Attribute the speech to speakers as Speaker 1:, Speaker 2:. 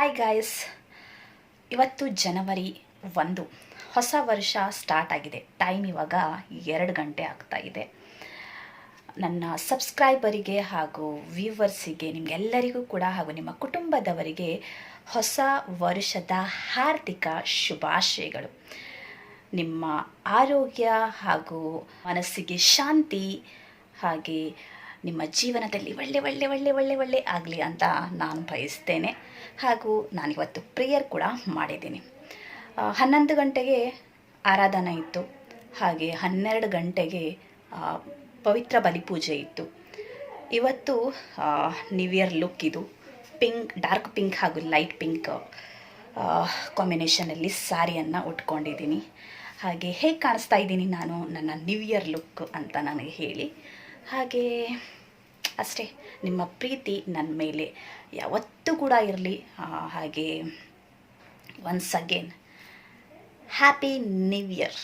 Speaker 1: Hi guys, ಇವತ್ತು ಜನವರಿ 1, ಹೊಸ ವರ್ಷ ಸ್ಟಾರ್ಟ್ ಆಗಿದೆ. ಟೈಮ್ ಇವಾಗ 2 ಗಂಟೆ ಆಗ್ತಾ ಇದೆ. ನನ್ನ ಸಬ್ಸ್ಕ್ರೈಬರಿಗೆ ಹಾಗೂ ವ್ಯೂವರ್ಸಿಗೆ ನಿಮಗೆಲ್ಲರಿಗೂ ಕೂಡ ಹಾಗೂ ನಿಮ್ಮ ಕುಟುಂಬದವರಿಗೆ ಹೊಸ ವರ್ಷದ ಹಾರ್ದಿಕ ಶುಭಾಶಯಗಳು. ನಿಮ್ಮ ಆರೋಗ್ಯ ಹಾಗೂ ಮನಸ್ಸಿಗೆ ಶಾಂತಿ, ಹಾಗೆ ನಿಮ್ಮ ಜೀವನದಲ್ಲಿ ಒಳ್ಳೆ ಆಗಲಿ ಅಂತ ನಾನು ಬಯಸ್ತೇನೆ. ಹಾಗೂ ನಾನಿವತ್ತು ಪ್ರೇಯರ್ ಕೂಡ ಮಾಡಿದ್ದೀನಿ. 11 ಗಂಟೆಗೆ ಆರಾಧನೆ ಇತ್ತು, ಹಾಗೆ 12 ಗಂಟೆಗೆ ಪವಿತ್ರ ಬಲಿಪೂಜೆ ಇತ್ತು. ಇವತ್ತು ನ್ಯೂ ಇಯರ್ ಲುಕ್ ಇದು. ಡಾರ್ಕ್ ಪಿಂಕ್ ಹಾಗೂ ಲೈಟ್ ಪಿಂಕ್ ಕಾಂಬಿನೇಷನಲ್ಲಿ ಸ್ಯಾರಿಯನ್ನು ಉಟ್ಕೊಂಡಿದ್ದೀನಿ. ಹಾಗೆ ಹೇಗೆ ಕಾಣಿಸ್ತಾ ಇದ್ದೀನಿ ನಾನು ನನ್ನ ನ್ಯೂ ಇಯರ್ ಲುಕ್ ಅಂತ ನನಗೆ ಹೇಳಿ. ಹಾಗೆ ಅಷ್ಟೇ, ನಿಮ್ಮ ಪ್ರೀತಿ ನನ್ನ ಮೇಲೆ ಯಾವತ್ತೂ ಕೂಡ ಇರಲಿ. ಹಾಗೆ once again happy new year.